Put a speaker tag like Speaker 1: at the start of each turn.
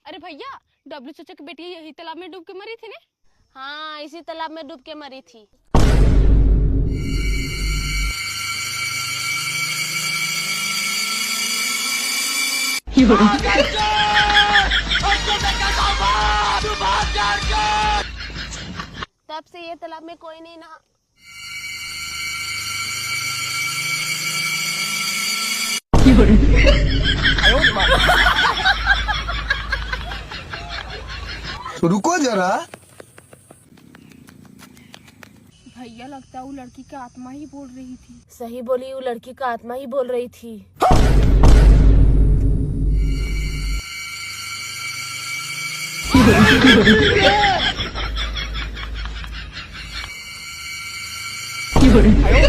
Speaker 1: अरे भैया, डब्लू चाचा की बेटी यही तालाब में डूब के मरी थी ने?
Speaker 2: हाँ, इसी तालाब में डूब के मरी थी। तब से ये तालाब में कोई नहीं नहा।
Speaker 3: रुको जरा।
Speaker 1: भैया, लगता है वो लड़की की आत्मा ही बोल रही थी।
Speaker 2: सही बोली, वो लड़की का आत्मा ही बोल रही थी।
Speaker 3: अरे